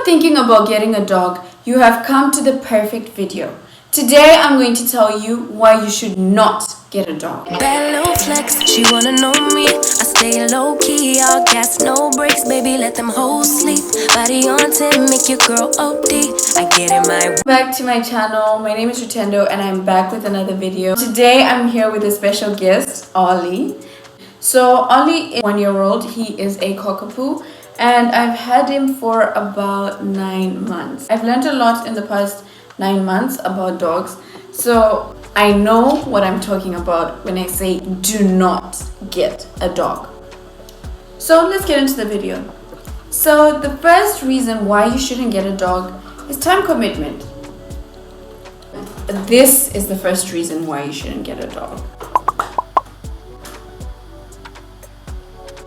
thinking about getting a dog, you have come to the perfect video. Today I'm going to tell you why you should not get a dog. Bad little flex, she wanna know me. I stay low key, all gas, no brakes, baby, let them hoes sleep. Body on 10, make your girl OD. I get in my Back to my channel. My name is Rutendo and I'm back with another video. Today I'm here with a special guest, Ollie. So Ollie is 1-year-old. He is a cockapoo and I've had him for about 9 months. I've learned a lot in the past 9 months about dogs. So I know what I'm talking about when I say do not get a dog. So let's get into the video. So the first reason why you shouldn't get a dog is time commitment. This is the first reason why you shouldn't get a dog.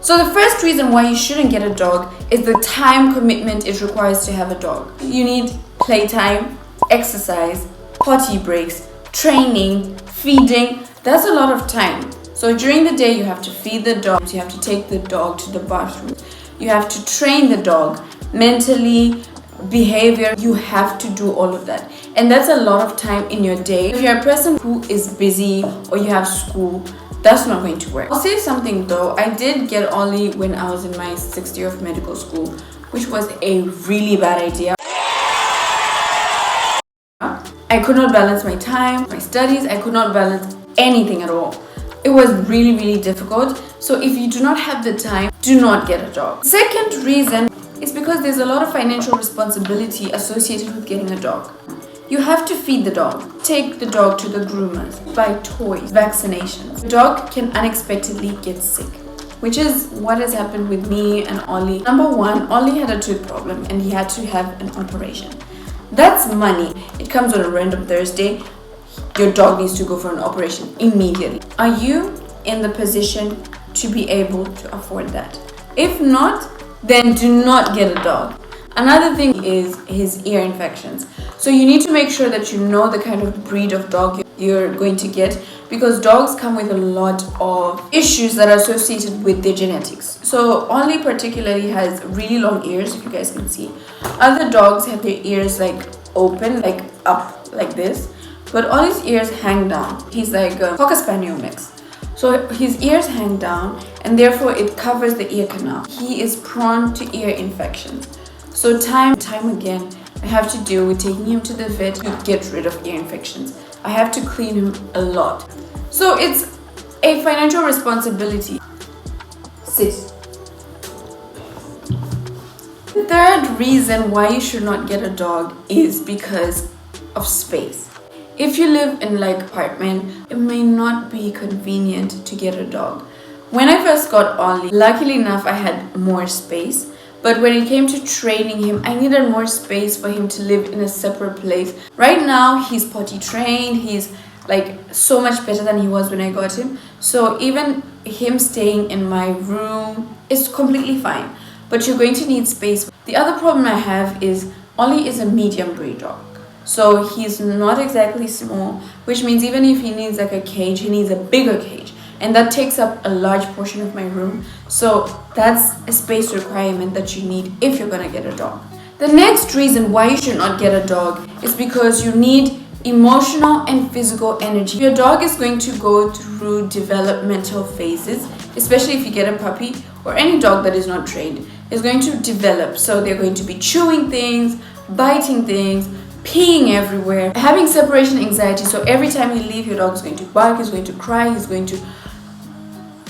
So the first reason why you shouldn't get a dog is the time commitment it requires to have a dog. You need playtime, exercise, potty breaks, training, feeding. That's a lot of time. So during the day you have to feed the dog, you have to take the dog to the bathroom, you have to train the dog mentally, behavior, you have to do all of that. And that's a lot of time in your day. If you're a person who is busy or you have school, that's not going to work. I'll say something though. I did get Ollie when I was in my 6th year of medical school, which was a really bad idea. I could not balance my time, my studies, I could not balance anything at all. It was really difficult. So if you do not have the time, do not get a dog. Second reason is because there's a lot of financial responsibility associated with getting a dog. You have to feed the dog, take the dog to the groomers, buy toys, vaccinations. The dog can unexpectedly get sick, which is what has happened with me and Ollie. Number one, Ollie had a tooth problem and he had to have an operation. That's money. It comes on a random Thursday. Your dog needs to go for an operation immediately. Are you in the position to be able to afford that? If not, then do not get a dog. Another thing is his ear infections. So you need to make sure that you know the kind of breed of dog you're going to get, because dogs come with a lot of issues that are associated with their genetics. So Ollie particularly has really long ears, if you guys can see. Other dogs have their ears like open, like up like this, but Ollie's ears hang down. He's like a Cocker Spaniel mix. So his ears hang down and therefore it covers the ear canal. He is prone to ear infections. So time again, I have to deal with taking him to the vet to get rid of ear infections. I have to clean him a lot. So it's a financial responsibility. Sit. The third reason why you should not get a dog is because of space. If you live in like apartment, it may not be convenient to get a dog. When I first got Ollie, luckily enough I had more space. But when it came to training him, I needed more space for him to live in a separate place. Right now, he's potty trained. He's like so much better than he was when I got him. So even him staying in my room is completely fine. But you're going to need space. The other problem I have is Ollie is a medium breed dog. So he's not exactly small, which means even if he needs like a cage, he needs a bigger cage. And that takes up a large portion of my room. So that's a space requirement that you need if you're gonna get a dog. The next reason why you should not get a dog is because you need emotional and physical energy. Your dog is going to go through developmental phases, especially if you get a puppy or any dog that is not trained, is going to develop. So they're going to be chewing things, biting things, peeing everywhere, having separation anxiety. So every time you leave, your dog is going to bark, he's going to cry, he's going to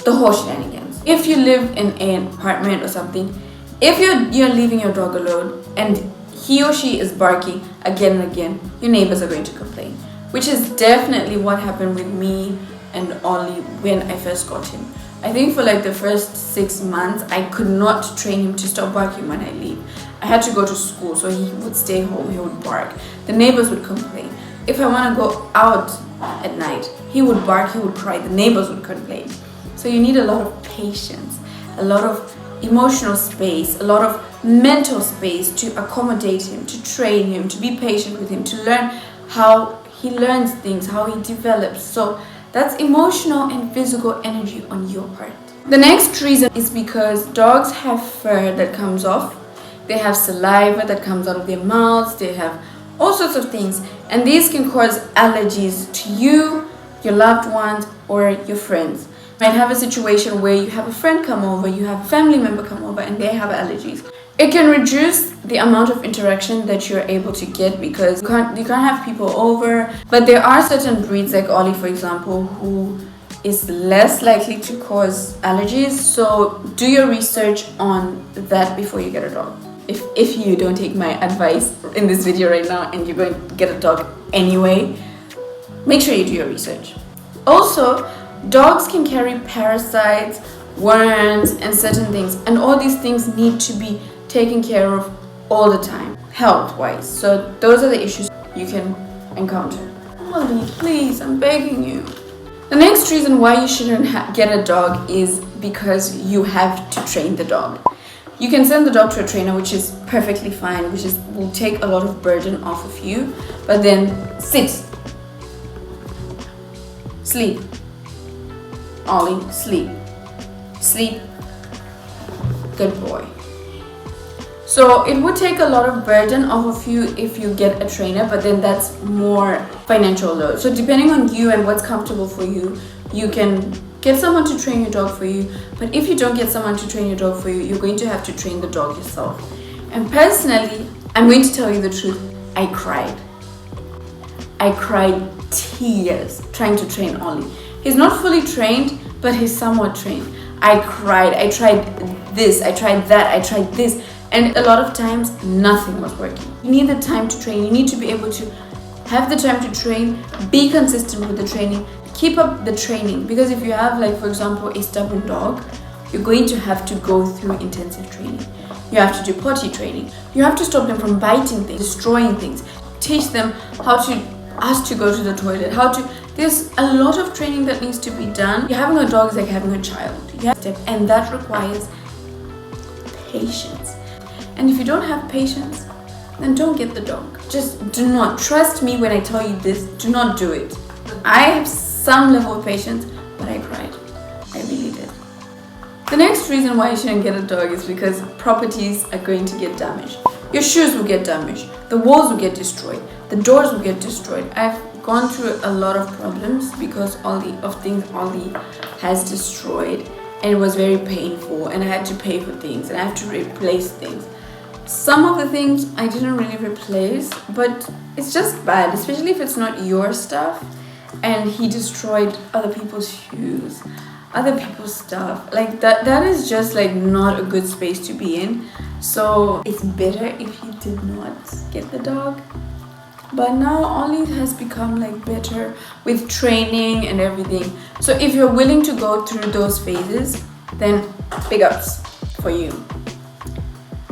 the whole shenanigans. If you live in an apartment or something, if you're leaving your dog alone and he or she is barking again and again, your neighbors are going to complain, which is definitely what happened with me and Ollie when I first got him. I think for like the first 6 months, I could not train him to stop barking when I leave. I had to go to school, so he would stay home, he would bark. The neighbors would complain. If I want to go out at night, he would bark, he would cry, the neighbors would complain. So you need a lot of patience, a lot of emotional space, a lot of mental space to accommodate him, to train him, to be patient with him, to learn how he learns things, how he develops. So that's emotional and physical energy on your part. The next reason is because dogs have fur that comes off they have saliva that comes out of their mouths, they have all sorts of things, and these can cause allergies to you, your loved ones, or your friends. You might have a situation where you have a friend come over, you have a family member come over, and they have allergies. It can reduce the amount of interaction that you're able to get because you can't have people over. But there are certain breeds like Ollie, for example, who is less likely to cause allergies. So do your research on that before you get a dog. If you don't take my advice in this video right now and you're going to get a dog anyway, make sure you do your research. Also, dogs can carry parasites, worms, and certain things, and all these things need to be taken care of all the time, health-wise. So those are the issues you can encounter. Ollie, please, I'm begging you. The next reason why you shouldn't get a dog is because you have to train the dog. You can send the dog to a trainer, which is perfectly fine, will take a lot of burden off of you, but then sit, sleep, Ollie, sleep, sleep, good boy. So it would take a lot of burden off of you if you get a trainer, but then that's more financial load. So depending on you and what's comfortable for you, you can get someone to train your dog for you. But if you don't get someone to train your dog for you, you're going to have to train the dog yourself. And personally, I'm going to tell you the truth, I cried. I cried tears trying to train Ollie. He's not fully trained, but he's somewhat trained. I cried. I tried this, I tried that, I tried this. And a lot of times, nothing was working. You need the time to train. You need to be able to have the time to train, be consistent with the training, keep up the training. Because if you have, like, for example, a stubborn dog, you're going to have to go through intensive training. You have to do potty training. You have to stop them from biting things, destroying things. Teach them how to ask to go to the toilet, there's a lot of training that needs to be done. Having a dog is like having a child. And that requires patience. And if you don't have patience, then don't get the dog. Just do not. Trust me when I tell you this, do not do it. I have some level of patience, but I cried. I really did. The next reason why you shouldn't get a dog is because properties are going to get damaged. Your shoes will get damaged. The walls will get destroyed. The doors will get destroyed. I've gone through a lot of problems because Ollie has destroyed, and it was very painful, and I had to pay for things and I had to replace things. Some of the things I didn't really replace, but it's just bad, especially if it's not your stuff. And he destroyed other people's shoes, other people's stuff. Like that is just like not a good space to be in. So it's better if you did not get the dog. But now Ollie has become like better with training and everything. So if you're willing to go through those phases, then big ups for you.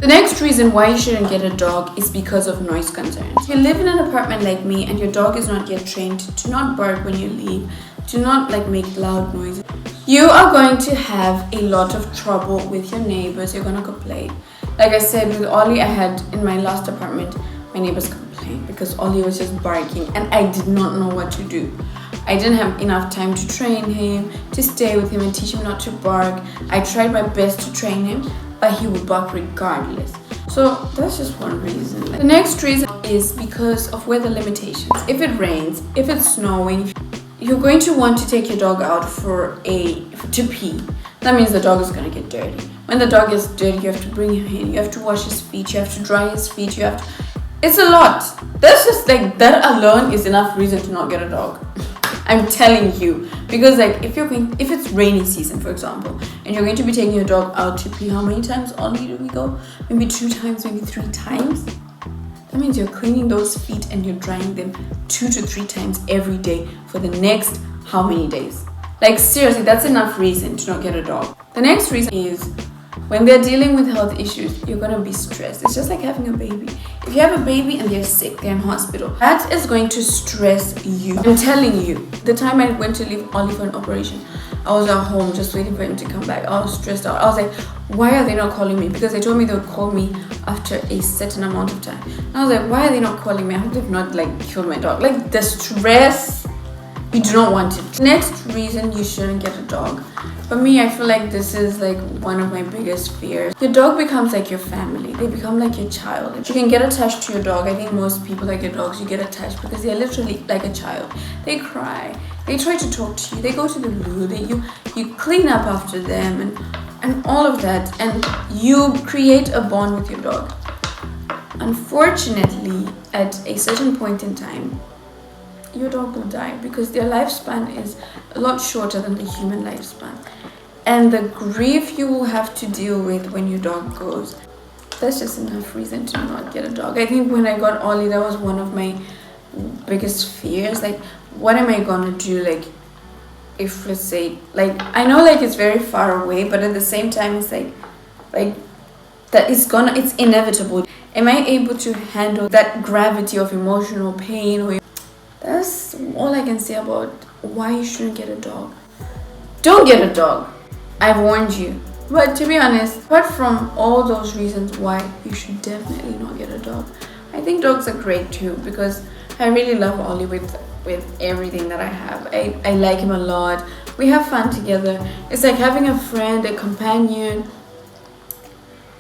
The next reason why you shouldn't get a dog is because of noise concerns. If you live in an apartment like me and your dog is not yet trained to not bark when you leave, to not like make loud noises, you are going to have a lot of trouble with your neighbors. You're gonna complain. Like I said, with Ollie, I had in my last apartment, my neighbors complained because Ollie was just barking and I did not know what to do. I didn't have enough time to train him, to stay with him and teach him not to bark. I tried my best to train him, but he would bark regardless. So that's just one reason. The next reason is because of weather limitations. If it rains, if it's snowing, you're going to want to take your dog out to pee. That means the dog is going to get dirty. When the dog is dirty, you have to bring him in, you have to wash his feet, you have to dry his feet, it's a lot. That's just like, that alone is enough reason to not get a dog. I'm telling you, because like if it's rainy season, for example, and you're going to be taking your dog out to pee, how many times only do we go? Maybe 2 times, maybe 3 times. That means you're cleaning those feet and you're drying them 2 to 3 times every day for the next how many days? Like seriously, that's enough reason to not get a dog. The next reason is when they're dealing with health issues, you're gonna be stressed. It's just like having a baby. If you have a baby and they're sick, they're in hospital, that is going to stress you. I'm telling you, the time I went to leave Ollie for an operation, I was at home just waiting for him to come back. I was stressed out. I was like, why are they not calling me? Because they told me they would call me after a certain amount of time. And I was like, why are they not calling me? I hope they've not like killed my dog. Like the stress you do not want it. Next reason you shouldn't get a dog. For me, I feel like this is like one of my biggest fears. Your dog becomes like your family. They become like your child. You can get attached to your dog. I think most people like your dogs, you get attached because they're literally like a child. They cry. They try to talk to you. They go to the loo. You clean up after them and all of that. And you create a bond with your dog. Unfortunately, at a certain point in time, your dog will die because their lifespan is a lot shorter than the human lifespan. And the grief you will have to deal with when your dog goes, that's just enough reason to not get a dog. I think when I got Ollie, that was one of my biggest fears. Like, what am I gonna do? Like, if let's say, like, I know like it's very far away, but at the same time it's like that it's inevitable. Am I able to handle that gravity of emotional pain? Or that's all I can say about why you shouldn't get a dog. Don't get a dog. I've warned you. But to be honest, apart from all those reasons why you should definitely not get a dog, I think dogs are great too because I really love Ollie with everything that I have. I like him a lot. We have fun together. It's like having a friend, a companion.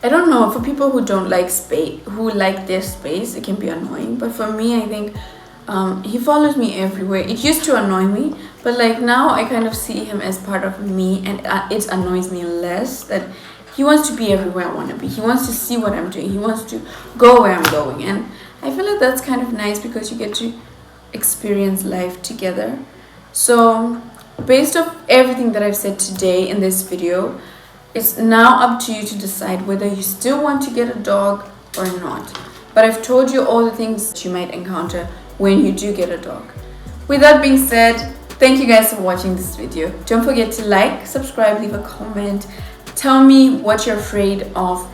I don't know, for people who don't like space, who like their space, it can be annoying. But for me, I think he follows me everywhere. It used to annoy me, but like now I kind of see him as part of me, and it annoys me less that he wants to be everywhere I want to be. He wants to see what I'm doing. He wants to go where I'm going, and I feel like that's kind of nice because you get to experience life together. So based off everything that I've said today in this video, it's now up to you to decide whether you still want to get a dog or not. But I've told you all the things you might encounter when you do get a dog. With that being said, thank you guys for watching this video. Don't forget to like, subscribe, leave a comment. Tell me what you're afraid of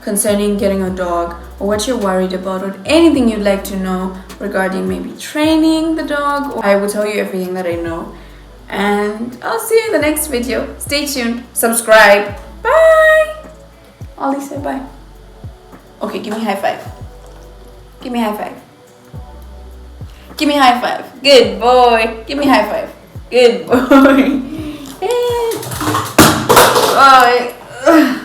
concerning getting a dog, or what you're worried about, or anything you'd like to know regarding maybe training the dog. I will tell you everything that I know. And I'll see you in the next video. Stay tuned, subscribe. Bye. Ollie, say bye. Okay, give me a high five. Give me a high five. Give me a high five. Good boy. Give me a high five. Good boy. Bye.